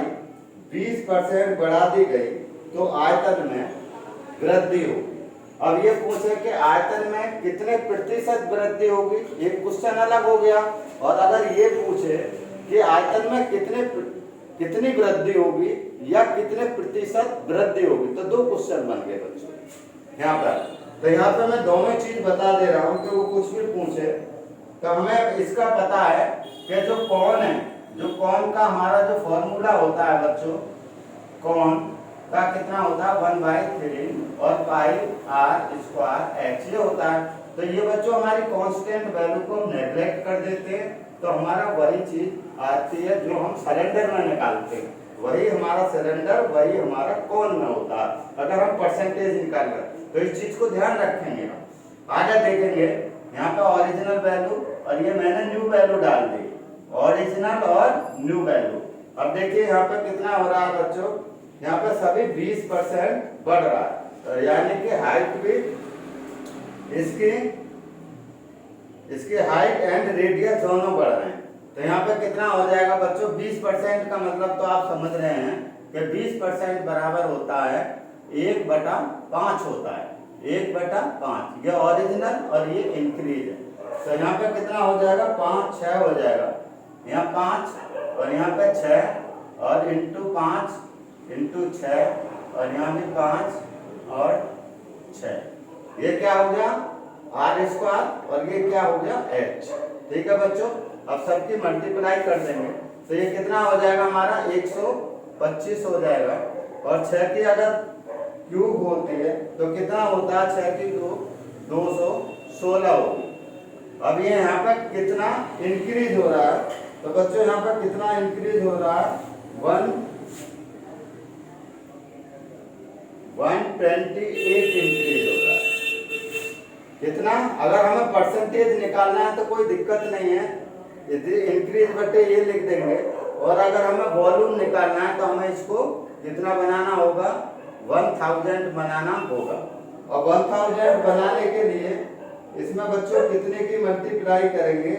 20% बढ़ा दी गई तो आयतन में वृद्धि होगी। अब ये पूछे कि आयतन में कितने प्रतिशत वृद्धि होगी, एक क्वेश्चन अलग हो गया। और अगर ये पूछे कि आयतन में कितनी वृद्धि होगी या कितने प्रतिशत वृद्धि होगी, तो दो क्वेश्चन बन गए बच्चों यहाँ पर। तो यहाँ पे मैं दोनों चीज बता दे रहा हूँ कि वो कुछ भी पूछे तो हमें इसका पता है कि जो कॉन है, जो कॉन का हमारा जो फॉर्मूला होता है बच्चों, कॉन का कितना होता है 1/3 और पाई आर स्क्वायर एच ये होता है। तो ये बच्चों हमारी कांस्टेंट वैल्यू को हम नेग्लेक्ट कर देते हैं, तो हमारा वही चीज आती है जो हम सिलेंडर में निकालते हैं, वही हमारा सिलेंडर, वही हमारा कॉन में होता है अगर हम परसेंटेज निकाल कर। तो इस चीज को ध्यान रखेंगे। आगे देखेंगे यहाँ पे ओरिजिनल वैल्यू और ये मैंने न्यू वैल्यू डाल दी, ओरिजिनल और न्यू वैल्यू। अब देखिए यहाँ पे कितना हो रहा है बच्चों, यहाँ पे सभी 20% बढ़ रहा है, यानी कि हाइट भी इसकी हाइट एंड रेडियस दोनों बढ़ रहे हैं। तो यहाँ पे कितना हो जाएगा बच्चों 20% का मतलब तो आप समझ रहे हैं कि 20% बराबर होता है 1/5 होता है, 1/5। ये ओरिजिनल और ये इंक्रीज है। तो यहाँ पे कितना हो जाएगा 5 6 हो जाएगा, यहाँ 5 और यहाँ पे 6 और इंटू 5 इंटू 6 और यहाँ भी 5 और 6। ये क्या हो गया आर स्क्वायर और ये क्या हो गया एच। ठीक है बच्चों, अब सबकी मल्टीप्लाई कर देंगे तो ये कितना हो जाएगा हमारा 125 हो जाएगा। और 6 की अगर क्यूब होती है तो कितना होता है 6 की क्यूब 216 होगी। अब ये यहाँ पर कितना इंक्रीज हो रहा है, तो बच्चों यहाँ पर कितना इंक्रीज हो रहा है 128 इंक्रीज हो रहा है। कितना, अगर हमें परसेंटेज निकालना है तो कोई दिक्कत नहीं है, इंक्रीज बटे ये लिख देंगे। और अगर हमें वॉल्यूम निकालना है तो हमें इसको कितना बनाना होगा 1000 बनाना होगा। और 1000 बनाने के लिए इसमें बच्चों कितने की मल्टीप्लाई करेंगे,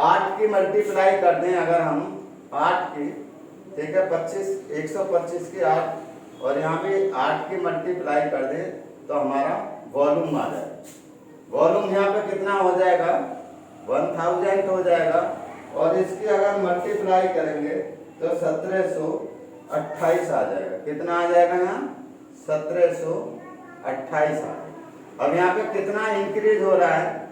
8 की मल्टीप्लाई कर दें अगर हम 8 की, ठीक है 25 125 की 8 और यहाँ पे 8 की मल्टीप्लाई कर दें तो हमारा वॉल्यूम आ जाएगा। वॉल्यूम यहाँ पे कितना हो जाएगा 1000 हो जाएगा। और इसकी अगर मल्टीप्लाई करेंगे तो 1728 आ जाएगा। कितना आ जाएगा यहाँ 1728 आ। अब यहाँ पे कितना इंक्रीज हो रहा है,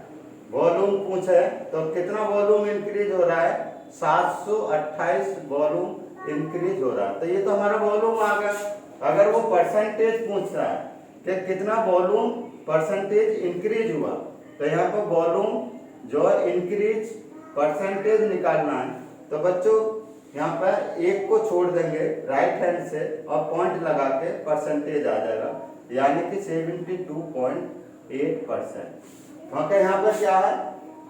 वॉल्यूम पूछे तो कितना वॉल्यूम इंक्रीज हो रहा है 728 वॉल्यूम इंक्रीज हो रहा है। तो ये तो हमारा वॉल्यूम आ गया। अगर वो परसेंटेज पूछ रहा है कि कितना वॉल्यूम परसेंटेज इंक्रीज हुआ, तो यहाँ पर वॉल्यूम जो इंक्रीज परसेंटेज निकालना है तो बच्चों यहाँ पर एक को छोड़ देंगे राइट हैंड से और पॉइंट लगा के परसेंटेज आ जाएगा, यानी कि 72.8%। क्योंकि यहाँ पर क्या है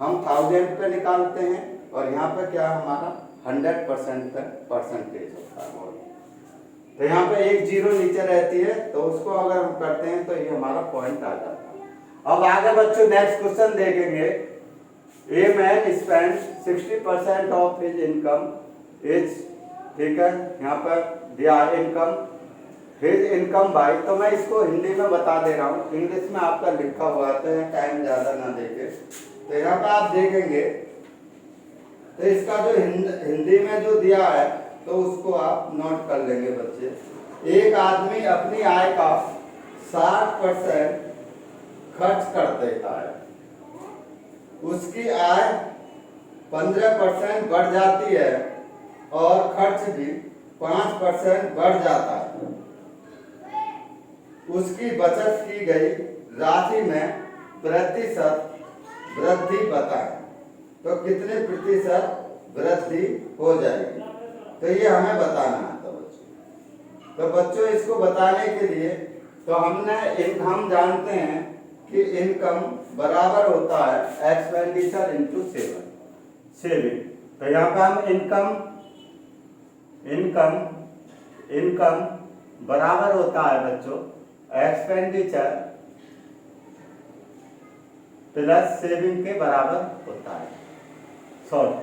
हम 1000 पे निकालते हैं और यहाँ पर क्या हमारा 100% पे परसेंटेज होता है। तो यहाँ पे एक जीरो नीचे रहती है तो उसको अगर हम करते हैं तो ये हमारा पॉइंट आ जाता है। अब आगे बच्चों नेक्स्ट क्वेश्चन देखेंगे। A man spend 60% of his income is, ठीक है यहाँ पर दिया इनकम हिज इनकम बाय, तो मैं इसको हिंदी में बता दे रहा हूँ, इंग्लिश में आपका लिखा हुआ है तो टाइम ज़्यादा ना देखे। तो यहाँ पर आप देखेंगे तो इसका जो हिंदी में जो दिया है तो उसको आप नोट कर लेंगे बच्चे। एक आदमी अपनी आय का 60% खर्च कर देता है, उसकी आय 15% बढ़ जाती है और खर्च भी 5% बढ़ जाता है। उसकी बचत की गई राशि में प्रतिशत वृद्धि बताएं, तो कितने प्रतिशत वृद्धि हो जाएगी, तो ये हमें बताना है। तो बच्चों इसको बताने के लिए तो हम जानते हैं कि इनकम बराबर होता है एक्सपेंडिचर इनटू सेविंग। तो यहाँ पे हम इनकम बराबर होता है बच्चों एक्सपेंडिचर प्लस सेविंग के बराबर होता है। सॉरी,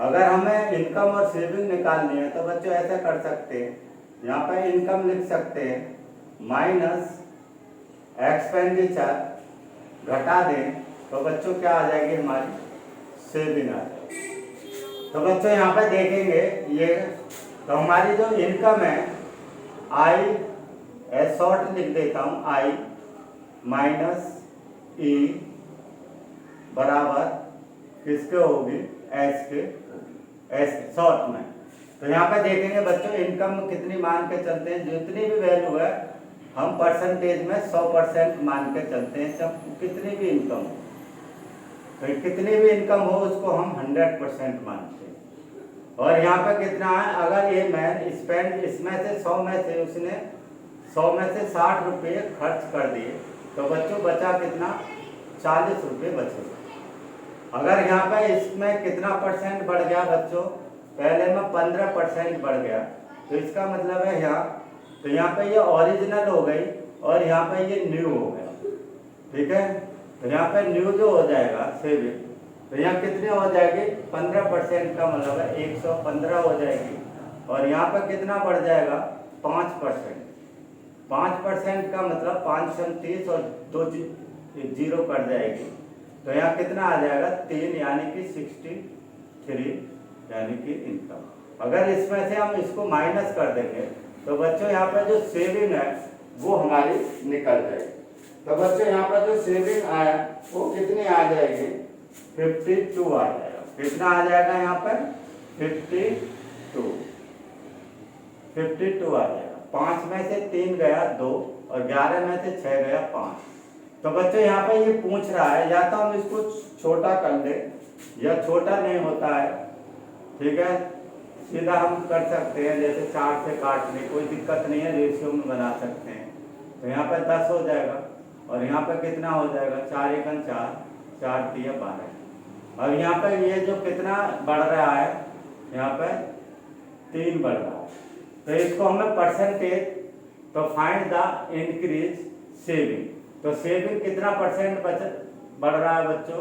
अगर हमें इनकम और सेविंग निकालनी है तो बच्चों ऐसा कर सकते हैं, यहाँ पे इनकम लिख सकते हैं माइनस एक्सपेंडिचर घटा दें तो बच्चों क्या आ जाएगी हमारी सेविंग आ जाएगी। तो बच्चों यहाँ पे देखेंगे ये तो हमारी जो इनकम है आई शॉर्ट लिख देता हूँ आई माइनस ई बराबर किसके होगी, एस के, एस शॉर्ट में। तो यहाँ पे देखेंगे बच्चों इनकम कितनी मान के चलते हैं, जितनी भी वैल्यू है हम परसेंटेज में 100% मान के चलते हैं, जब कितनी भी इनकम हो, तो कितनी भी इनकम हो उसको हम 100% मानते हैं। और यहाँ पे कितना है, अगर ये मैन स्पेंड इसमें से 100 में से उसने 100 में से 60 रुपये खर्च कर दिए, तो बच्चों बचा कितना, 40 रुपये बचे। अगर यहाँ पे इसमें कितना परसेंट बढ़ गया बच्चों, पहले में 15% बढ़ गया, तो इसका मतलब है यहाँ, तो यहाँ पे ये ओरिजिनल हो गई और यहाँ पे ये न्यू हो गया, ठीक है। तो यहाँ पे न्यू जो हो जाएगा सेविंग, तो यहाँ कितनी हो जाएगी, 15% का मतलब है 115 हो जाएगी। और यहाँ पे कितना बढ़ जाएगा, 5%। 5% का मतलब 530 और 2 जीरो कट जाएगी, तो यहाँ कितना आ जाएगा, 3 यानी कि 63 यानी कि इनकम। अगर इसमें से हम इसको माइनस कर देंगे तो बच्चों यहाँ पर जो सेविंग है वो हमारी निकल जाएगी। तो बच्चों यहाँ पर जो सेविंग आया वो कितनी आ जाएगी, 52 आ जाएगा। कितना आ जाएगा यहाँ पर, 52 आ जाएगा। 5 में से 3 गया 2 और 11 में से 6 गया 5। तो बच्चों यहाँ पे ये पूछ रहा है, या तो हम इसको छोटा कर ले या छोटा नहीं होता है, ठीक है, सीधा हम कर सकते हैं, जैसे 4 से काटने कोई दिक्कत नहीं है, रेशियो में बना सकते हैं। तो यहाँ पे 10 हो जाएगा और यहाँ पे कितना हो जाएगा, 4 एकन 4, 4 तिया 12। और यहाँ पे ये जो कितना बढ़ रहा है, यहाँ पे 3 बढ़ रहा है, तो इसको हमें परसेंटेज, तो फाइंड द इंक्रीज सेविंग। तो सेविंग कितना परसेंट बढ़ रहा है बच्चों,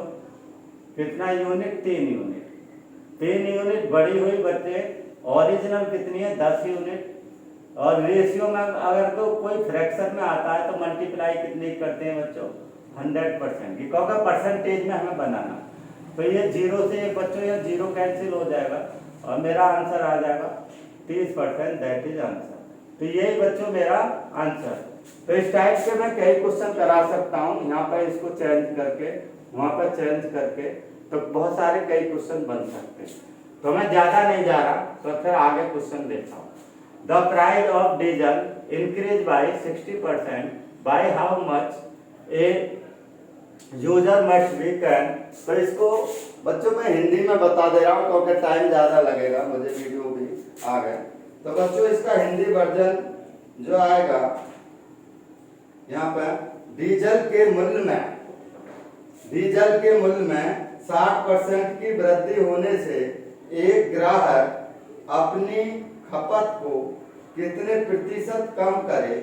कितना यूनिट, 3 यूनिट। 3 यूनिट बढ़ी हुई बच्चे, ओरिजिनल कितनी है, 10 यूनिट। और रेशियो में अगर तो कोई फ्रैक्शन में आता है तो मल्टीप्लाई कितनी करते हैं बच्चों, 100% की, क्योंकि परसेंटेज में हमें बनाना। तो ये 0 से एक बच्चों ये 0 कैंसिल हो जाएगा और मेरा आंसर आ जाएगा 30%, दैट इज आंसर। तो यही बच्चों मेरा आंसर। तो इस टाइप के मैं कई क्वेश्चन करा सकता हूँ, यहाँ पर इसको चेंज करके वहाँ पर चेंज करके, तो बहुत सारे कई क्वेश्चन बन सकते हैं। तो मैं ज़्यादा नहीं जा रहा, तो फिर आगे क्वेश्चन देखता हूँ। The price of diesel increase by 60%, by how much a user must be can. तो इसको बच्चों मैं हिंदी में बता दे रहा हूँ क्योंकि टाइम ज़्यादा लगेगा, मुझे वीडियो भी आ गए। तो बच्चों इसका हिंदी वर्जन जो आएगा, यहाँ पर डीजल के मूल्य में 60% की वृद्धि होने से एक ग्राहक अपनी खपत को कितने प्रतिशत कम करे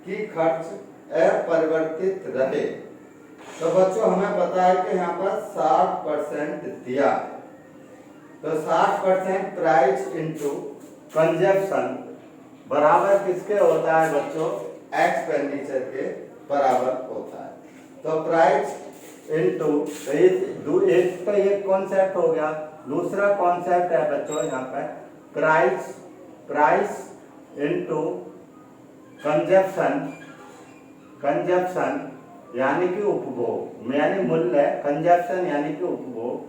कि खर्च अपरिवर्तित रहे। तो बच्चों हमें पता है कि यहाँ पर 60% दिया है, तो 60% प्राइस इंटू कंजप्शन बराबर किसके होता है बच्चों, एक्सपेंडिचर के बराबर होता है। तो प्राइस इनटू, एक तो ये कॉन्सेप्ट हो गया। दूसरा कॉन्सेप्ट है बच्चों यहाँ पे प्राइस इनटू कंजप्शन यानी कि उपभोग, यानी मूल्य, कंजप्शन यानी कि उपभोग,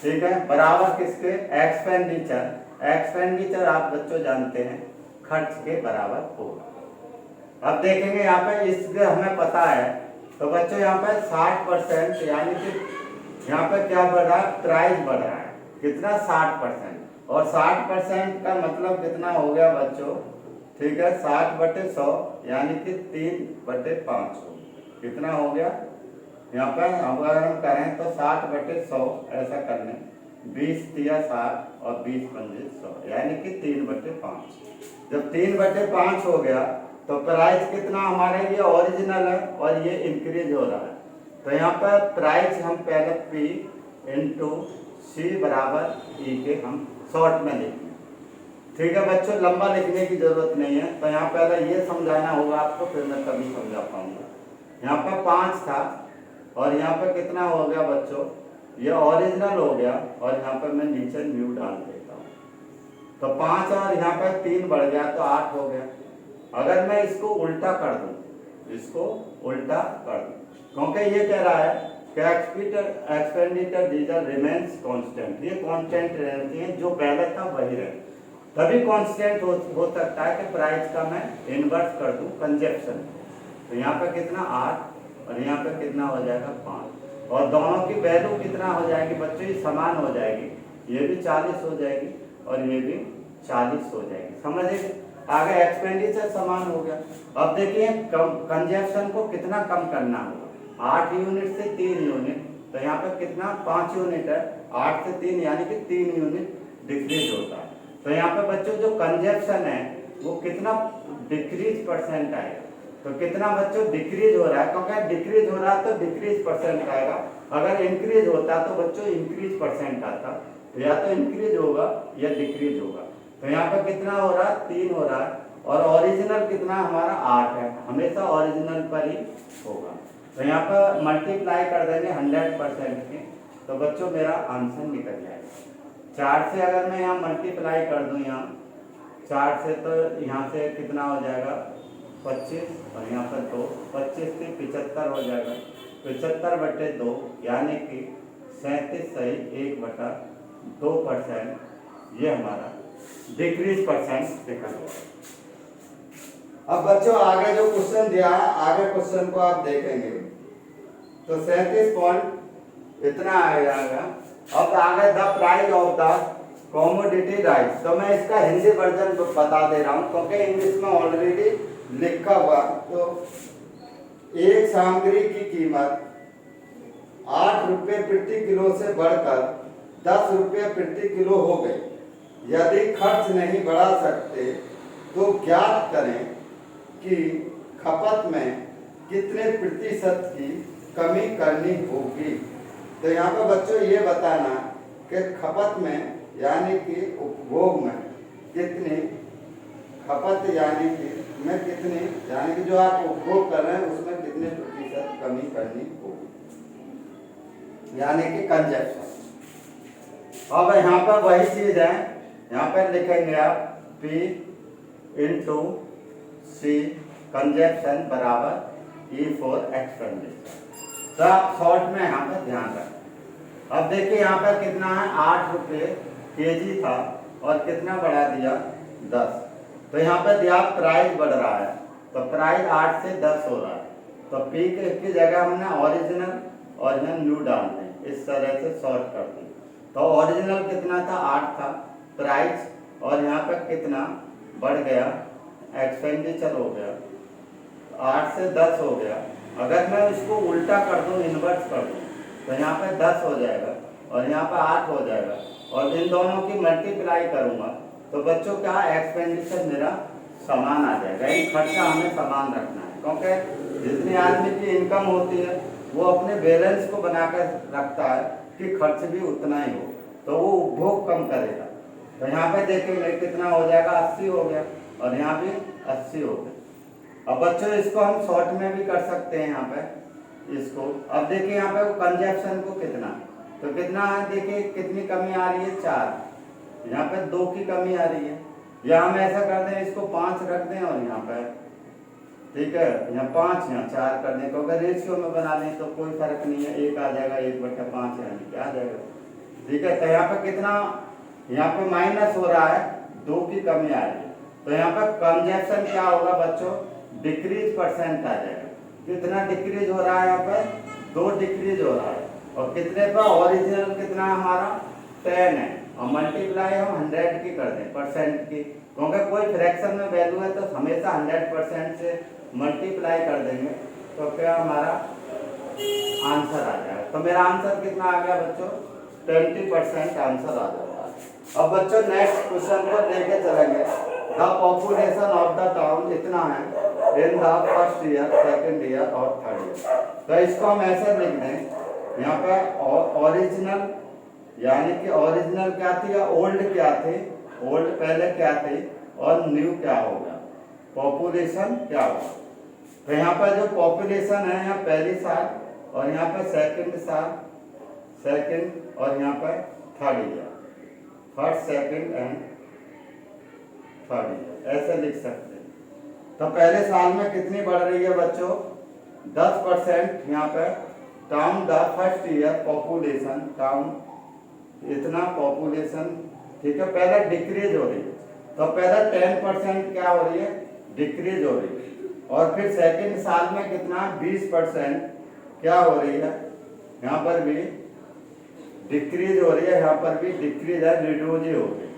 ठीक है, बराबर किसके, एक्सपेंडिचर आप बच्चों जानते हैं खर्च के बराबर होगा। अब देखेंगे यहाँ पे इसके हमें पता है, तो बच्चों यहाँ पे 60% यानी कि यहाँ पे क्या बढ़ रहा है, प्राइस बढ़ रहा है, कितना, 60%। और 60% का मतलब कितना हो गया बच्चों, ठीक है, 60/100 यानी कि 3/5 हो, कितना हो गया यहाँ पे। अब अगर हम करें तो 60/100 ऐसा करने, 20 तिया 60 और 20 पंजे 100 यानी कि 3/5। जब 3/5 हो गया तो प्राइस कितना हमारे लिए ओरिजिनल है और ये इंक्रीज हो रहा है। तो यहाँ पर प्राइस हम पहले P इंटू C बराबर E के हम शॉर्ट में लिखेंगे, ठीक है बच्चों, लंबा लिखने की जरूरत नहीं है। तो यहाँ पहले ये समझाना होगा आपको, फिर मैं तभी समझा पाऊंगा। यहाँ पर 5 था और यहाँ पर कितना हो गया बच्चों, ये ओरिजिनल हो गया और यहाँ पर मैं नीचे न्यू डाल देता हूँ। तो 5 और यहाँ पर 3 बढ़ गया तो 8 हो गया। अगर मैं इसको उल्टा कर दूं, क्योंकि ये कह रहा है क्या एक्सपेंडिचर डीजल रिमेन्स कांस्टेंट, ये कांस्टेंट रहती है, जो पहले था वही रहे। तभी कांस्टेंट हो सकता है कि प्राइस का मैं इन्वर्स कर दूं कंजप्शन। तो यहाँ पे कितना 8 और यहाँ पे कितना हो जाएगा 5, और दोनों की वैल्यू कितना हो जाएगी बच्चों, ये समान हो जाएगी, ये भी 40 हो जाएगी और ये भी 40 हो जाएगी। समझिए आगे एक्सपेंडिचर समान हो गया। अब देखिए कंजप्शन को कितना कम करना होगा, 8 यूनिट से 3 यूनिट, तो यहाँ पे कितना 5 यूनिट है, 8 से 3 यानी कि 3 यूनिट डिक्रीज होता है। तो यहाँ पे बच्चों जो कंजप्शन है वो कितना डिक्रीज परसेंट आएगा, तो कितना बच्चों डिक्रीज हो रहा है, क्योंकि डिक्रीज हो रहा है तो डिक्रीज परसेंट आएगा, अगर इंक्रीज होता तो बच्चों इंक्रीज परसेंट आता, तो या तो इंक्रीज होगा या डिक्रीज होगा। तो यहाँ पे कितना हो रहा है 3 हो रहा है, और ओरिजिनल कितना हमारा 8 है, हमेशा ओरिजिनल पर ही होगा। तो यहाँ पर मल्टीप्लाई कर देंगे 100% के, तो बच्चों मेरा आंसर निकल जाएगा। 4 से अगर मैं यहाँ मल्टीप्लाई कर दूँ, यहाँ 4 से तो यहाँ से कितना हो जाएगा 25, और यहाँ पर 2, 25 से 75 हो जाएगा, 75/2 यानी कि 37 सही 1/2%, ये हमारा डिक्रीज परसेंट निकल गया। अब बच्चों आगे जो क्वेश्चन दिया है, आगे क्वेश्चन को आप देखेंगे तो 37 पॉइंट इतना आ जाएगा। अब आगे the price of the commodity rice, तो मैं इसका हिंदी वर्जन बता दे रहा हूँ क्योंकि इंग्लिश में ऑलरेडी लिखा हुआ। तो एक सामग्री की कीमत 8 रुपये प्रति किलो से बढ़कर 10 रुपये प्रति किलो हो गई। यदि खर्च नहीं बढ़ा सकते तो ज्ञात करें कि खपत में कितने प्रतिशत की कमी करनी होगी। तो यहाँ पर बच्चों ये बताना कि खपत में यानी कि उपभोग में कितनी खपत यानी कि जो आप उपभोग कर रहे हैं उसमें कितने प्रतिशत कमी करनी होगी, यानी कि कंजप्शन। अब यहाँ पर वही चीज है, यहाँ पर लिखेंगे आप P इंटू C कंजप्शन बराबर E फॉर एक्सपेंडिचर। तो आप शॉर्ट में यहाँ पर ध्यान रखें। अब देखिए यहाँ पर कितना है 8 रुपये केजी था और कितना बढ़ा दिया 10, तो यहाँ पर दिया प्राइस बढ़ रहा है, तो प्राइस 8 से 10 हो रहा है, तो P की जगह हमने ओरिजिनल न्यू डाल दें, इस तरह से शॉर्ट कर दी। तो ओरिजिनल कितना था 8 था प्राइस, और यहाँ पर कितना बढ़ गया एक्सपेंडिचर हो गया, 8 से 10 हो गया। अगर मैं इसको उल्टा कर दूं, इन्वर्स कर दूं, तो यहाँ पे 10 हो जाएगा और यहाँ पे 8 हो जाएगा, और इन दोनों की मल्टीप्लाई करूंगा तो बच्चों क्या एक्सपेंडिचर मेरा समान आ जाएगा। ये खर्चा हमें समान रखना है, क्योंकि जितनी आदमी की इनकम होती है वो अपने बैलेंस को बनाकर रखता है कि खर्च भी उतना ही हो, तो वो उपभोग कम करेगा। तो यहाँ पे देखेंगे कितना हो जाएगा 80 हो गया, और यहाँ भी 80 हो गया। अब बच्चों इसको हम शॉर्ट में भी कर सकते हैं यहाँ पे इसको। अब देखिए यहाँ पे कंजप्शन को कितना, तो कितना है देखिए कितनी कमी आ रही है 4, यहाँ पे 2 की कमी आ रही है, या हम ऐसा कर दें इसको 5 रख दें और यहाँ पे ठीक है यहाँ 5 यहाँ 4 कर दें, तो अगर रेशियो में बना लें तो कोई फर्क नहीं है, 1 आ जाएगा 1/5 यानी क्या आ जाएगा, ठीक है। तो यहाँ पे कितना, यहाँ पे माइनस हो रहा है, 2 की कमी आ रही है, तो यहाँ पे कंजप्शन क्या होगा बच्चों डिक्रीज परसेंट आ जाएगा। कितना डिक्रीज हो रहा है यहाँ पे 2 डिक्रीज हो रहा है, और कितने पर ओरिजिनल कितना हमारा 10 है, और मल्टीप्लाई हम 100 की कर दें परसेंट की, क्योंकि कोई फ्रैक्शन में वैल्यू है तो हमेशा 100% से मल्टीप्लाई कर देंगे, तो क्या हमारा आंसर आ जाएगा। तो मेरा आंसर कितना आ गया बच्चों 20% आंसर आ जाएगा। अब बच्चों नेक्स्ट क्वेश्चन को लेके चलेंगे। The population of the town इतना है in the first year, second year और थर्ड ईयर। तो इसको हम ऐसे लिख दें, यहाँ पे ओरिजिनल यानी कि ओरिजिनल क्या थी या ओल्ड क्या थे, ओल्ड पहले क्या थे और न्यू क्या होगा, पॉपुलेशन क्या होगा। तो यहाँ पर जो पॉपुलेशन है यहाँ पहली साल, और यहाँ पर सेकंड साल सेकंड, और यहाँ पर third year, first second and third year, ऐसे लिख सकते हैं। तो पहले साल में कितनी बढ़ रही है बच्चों 10% यहाँ पर count the first year population, count इतना पॉपुलेशन, ठीक है, पहले डिक्रीज हो रही है, तो पहले 10% क्या हो रही है, डिक्रीज हो रही है, और फिर सेकंड साल में कितना 20% क्या हो रही है, यहाँ पर भी डिक्रीज हो रही है, यहाँ पर भी डिक्रीज है, रिड्यूज ही हो गई,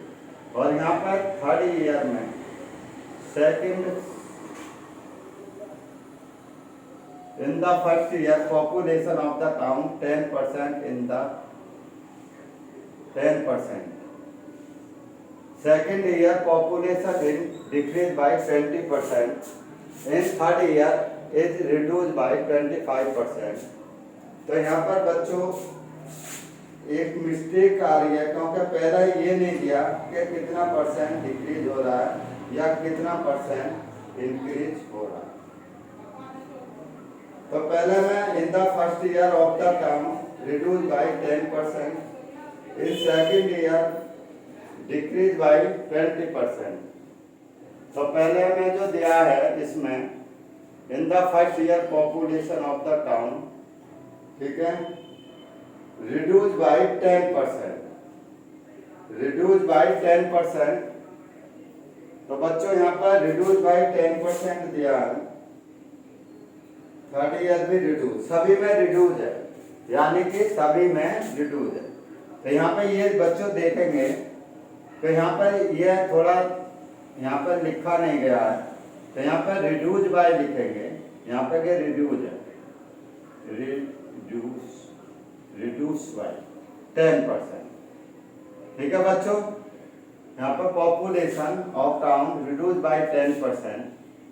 और यहाँ पर थर्ड ईयर में second in the first year population of the town 10% in the 10%. Second year population is decreased by 20%. In third year is reduced by 25%. तो यहाँ पर बच्चों एक मिस्टेक आ रही है, क्योंकि पहले ये नहीं दिया कि कितना परसेंट डिक्रीज हो रहा है या कितना परसेंट इंक्रीज हो रहा है। तो पहले में in the first year of the term reduce by 10%, in second year decrease by 20%। तो पहले में जो दिया है इसमें in the first year population of the town, ठीक है, रिड्यूस बाय 10%, रिड्यूस बाय 10%। तो बच्चों यहाँ पर रिड्यूस बाय 10% दिया है, थर्ड ईयर भी रिड्यूस, सभी में रिड्यूस है, यानी कि सभी में रिड्यूस है। तो यहाँ पे ये बच्चों देखेंगे तो यहाँ पर ये थोड़ा यहाँ पर लिखा नहीं गया है, तो यहाँ पर रिड्यूस बाय लिखेंगे, यहाँ पर क्या रिड्यूस है, रिड्यूस बाय 10%, ठीक है बच्चों। यहाँ पर population of town reduce by 10%,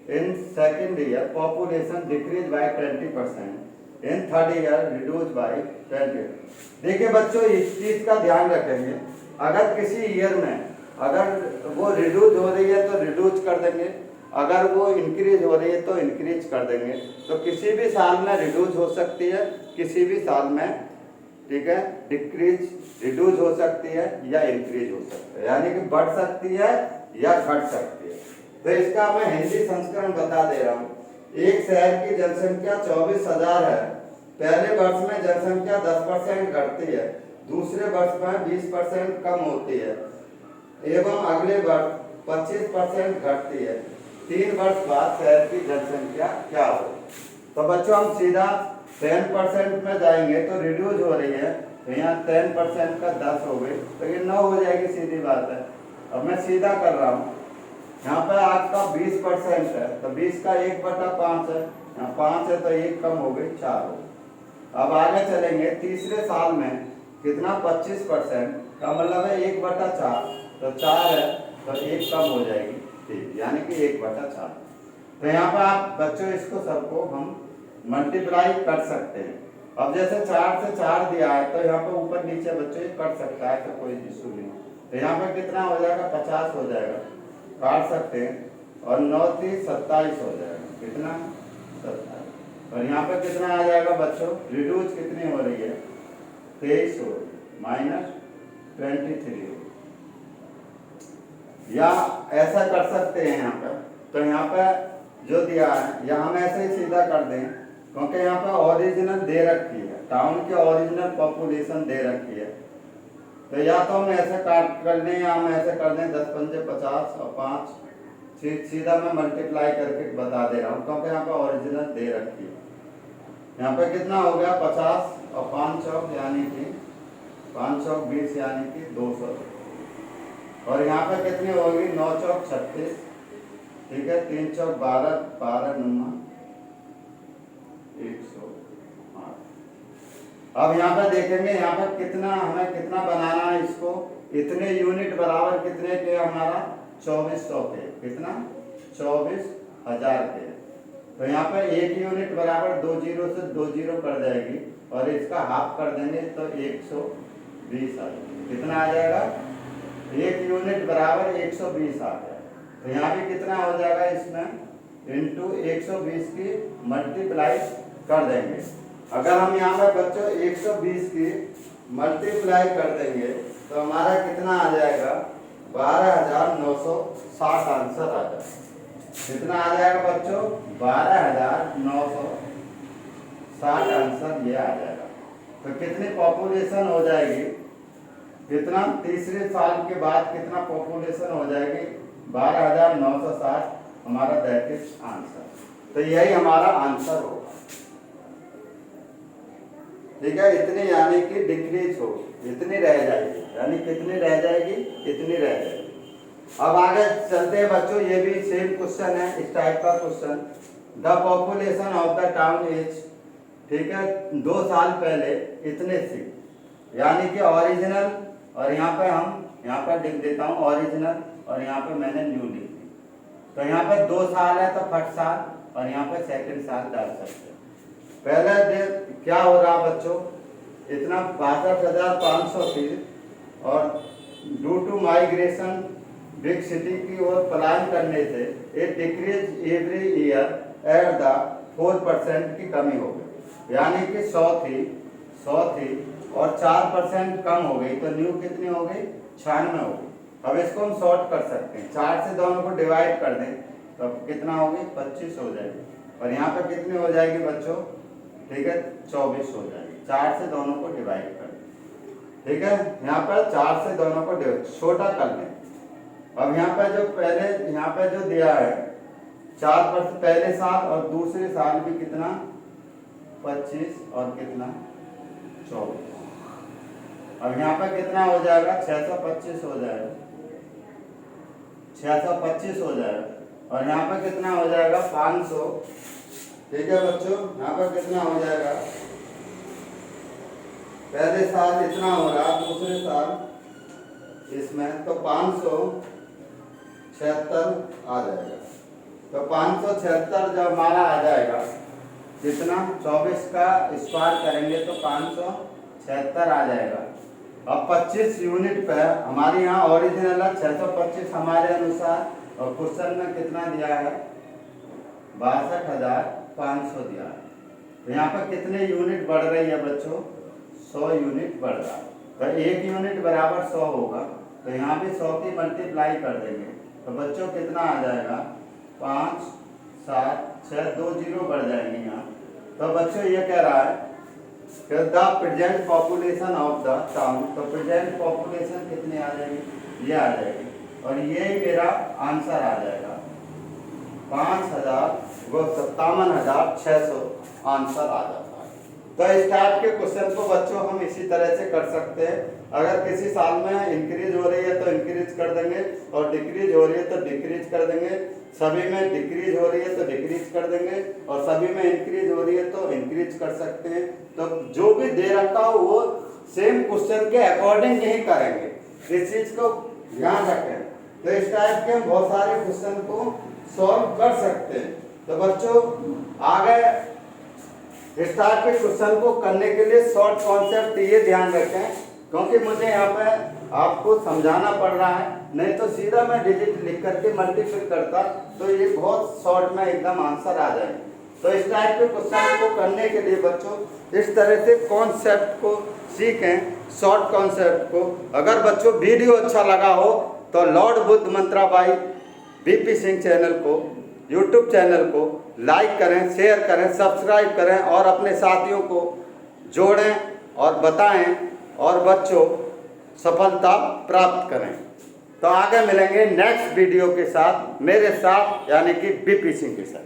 in second year population decreased by 20%, in third year reduced by 20%। देखिए बच्चों इस चीज का ध्यान रखेंगे, अगर किसी ईयर में अगर वो रिड्यूस हो रही है तो रिड्यूस कर देंगे, अगर वो इंक्रीज हो रही है तो इंक्रीज कर देंगे। तो किसी भी साल में रिड्यूस हो सकती है, किसी भी साल में, ठीक है, डिक्रीज रिड्यूस हो सकती है या इंक्रीज हो सकती है, यानी कि बढ़ सकती है या घट सकती है। तो इसका मैं हिंदी संस्करण बता दे रहा हूँ। एक शहर की जनसंख्या 24,000 है, पहले वर्ष में जनसंख्या 10% घटती है, दूसरे वर्ष में 20% कम होती है एवं अगले वर्ष 25% घटती है। 3 वर्ष बाद शहर की जनसंख्या क्या हो। तो बच्चों हम सीधा 10% में जाएंगे तो रिड्यूस हो रही है, तो यहाँ 10% का 10 हो गई, तो ये 9 हो जाएगी, सीधी बात है। अब मैं सीधा कर रहा हूँ, यहाँ पर आपका 20% है तो 20 का 1/5 है, यहाँ 5 है तो 1 कम हो गई, 4 हो। अब आगे चलेंगे, तीसरे साल में कितना 25% का मतलब है 1/4, तो 4 है तो 1 कम हो जाएगी, ठीक, यानी कि 1/4। तो यहाँ पर आप बच्चों इसको सबको हम मल्टीप्लाई कर सकते हैं। अब जैसे 4 से 4 दिया है तो यहाँ पर ऊपर नीचे बच्चों कर सकता है, तो कोई इशू नहीं। तो यहाँ पर कितना हो जाएगा, 50 हो जाएगा, काट सकते हैं, और 9 3 27 हो जाएगा, कितना 27। और यहाँ पर कितना आ जाएगा बच्चों, रिड्यूस कितनी हो रही है, 23 हो रही है, -23 हो, या ऐसा कर सकते हैं यहाँ पर। तो यहाँ पर जो दिया है या हम ऐसे ही सीधा कर दें, क्योंकि यहाँ पर ओरिजिनल दे रखी है, टाउन की ओरिजिनल पॉपुलेशन दे रखी है। तो या तो हम ऐसे काट कर लें या हम ऐसे कर दें 10 पंजे 50 और 5, सीधा मैं मल्टीप्लाई करके बता दे रहा हूँ, क्योंकि यहाँ पर ओरिजिनल दे रखी है। यहाँ पे कितना हो गया 50 और 5 चौक यानी कि 5 चौक 20 यानी कि 200, और यहाँ पे कितनी होगी 9 चौक 36, ठीक है, 3 चौक 12, 12 9 108। अब यहाँ पे देखेंगे यहाँ पर कितना हमें कितना बनाना है इसको, इतने यूनिट बराबर कितने के हमारा 2400 के, कितना 24,000 के। तो यहाँ पर 1 यूनिट बराबर 2 जीरो से 2 जीरो कर जाएगी, और इसका हाफ कर देंगे तो 120 आ जाएगा। कितना आ जाएगा, 1 यूनिट बराबर 120 आ जाएगा। तो यहाँ भी कितना हो जाएगा, इसमें इंटू 120 की मल्टीप्लाई कर देंगे। अगर हम यहाँ पर बच्चों 120 की मल्टीप्लाई कर देंगे तो हमारा कितना आ जाएगा, 12,960 आंसर आ जाएगा। कितना आ जाएगा बच्चों, 12,960 60 आंसर ये आ जाएगा। तो कितनी पॉपुलेशन हो जाएगी, कितना तीसरे साल के बाद कितना पॉपुलेशन हो जाएगी, 12,960 हमारा दैट इज आंसर। तो यही हमारा आंसर होगा। ठीक है, इतनी यानी कि डिक्रीज हो, इतनी रह जाएगी, यानी कितनी रह जाएगी, इतनी रह जाएगी। अब आगे चलते हैं बच्चों, ये भी सेम क्वेश्चन है, इस टाइप का question. The population of the town is, ठीक है, 2 साल पहले इतने थी, यानी कि ओरिजिनल, और यहाँ पे यहाँ पर लिख देता हूँ ओरिजिनल, और यहाँ पे मैंने न्यू लिख दी। तो यहाँ पे 2 साल है तो फर्स्ट साल, और यहाँ पे सेकंड साल डाल सकते हैं। पहले क्या हो रहा बच्चों, इतना 62,500 थी, और due to migration big city की ओर पलायन करने से एक decrease every year at the 4% की कमी हो गई, यानी कि 100 थी और 4% कम हो गई, तो न्यू कितनी हो गई, 96 हो गई। अब इसको हम शॉर्ट कर सकते हैं, 4 से दोनों को डिवाइड कर दें तो कितना होगी, 25 हो जाएगी, और यहाँ पे कितनी हो जाएगी बच्चों, ठीक है, 24 हो जाएगी। 4 से दोनों को डिवाइड कर दें, ठीक है, यहाँ पर 4 से दोनों को छोटा कर दें। अब यहाँ पे जो पहले यहाँ पे जो दिया है 4% पहले साल, और दूसरे साल भी कितना 25 और कितना 24। अब यहाँ पे कितना हो जाएगा, 625 हो जाएगा, 625 हो जाएगा, और यहाँ पे कितना हो जाएगा 500। ठीक है बच्चों, यहाँ पर कितना हो जाएगा, पहले साल इतना हो रहा, दूसरे साल इसमें तो 576 आ जाएगा। तो 576 जब हमारा आ जाएगा, कितना 24 का स्क्वायर करेंगे तो 576 आ जाएगा। अब 25 यूनिट पे हमारे यहाँ ओरिजिनल है 625 हमारे अनुसार, और क्वेश्चन में कितना दिया है, 62,500 दिया है। तो यहाँ पर कितने यूनिट बढ़ रही है बच्चों, 100 यूनिट बढ़ रहा है। तो 1 यूनिट बराबर 100 होगा, तो यहाँ भी 100 की मल्टीप्लाई कर देंगे, तो बच्चों कितना आ जाएगा, 5 7 6 2 0 बढ़ जाएंगे यहाँ। तो बच्चों ये कह रहा है the present population of the town, तो प्रेजेंट पॉपुलेशन कितनी आ जाएगी, ये आ जाएगी, और ये मेरा आंसर आ जाएगा 57,600 आंसर आ जाता है। तो इस टाइप के क्वेश्चन को बच्चों हम इसी तरह से कर सकते हैं। अगर किसी साल में इंक्रीज हो रही है तो इंक्रीज कर देंगे, और डिक्रीज हो रही है तो डिक्रीज कर देंगे, सभी में डिक्रीज हो रही है तो डिक्रीज कर देंगे, और सभी में इंक्रीज हो रही है तो इंक्रीज कर सकते हैं। तो जो भी दे रखा हो वो सेम क्वेश्चन के अकॉर्डिंग ही करेंगे, इस चीज को ध्यान रखें। तो इस टाइप के हम बहुत सारे क्वेश्चन को सॉल्व कर सकते हैं। तो बच्चों आगे इस टाइप के क्वेश्चन को करने के लिए शॉर्ट कॉन्सेप्ट ये ध्यान रखें, क्योंकि मुझे यहाँ पे आपको समझाना पड़ रहा है, नहीं तो सीधा मैं डिजिट लिख करके मल्टीप्लाई करता तो ये बहुत शॉर्ट में एकदम आंसर आ जाए। तो इस टाइप के क्वेश्चन को करने के लिए बच्चों इस तरह से कॉन्सेप्ट को सीखें, शॉर्ट कॉन्सेप्ट को। अगर बच्चों वीडियो अच्छा लगा हो तो Lord Buddha Mantra by BP Singh channel को, यूट्यूब चैनल को लाइक करें, शेयर करें, सब्सक्राइब करें, और अपने साथियों को जोड़ें और बताएं, और बच्चों सफलता प्राप्त करें। तो आगे मिलेंगे नेक्स्ट वीडियो के साथ, मेरे साथ यानी कि बीपी सिंह के साथ।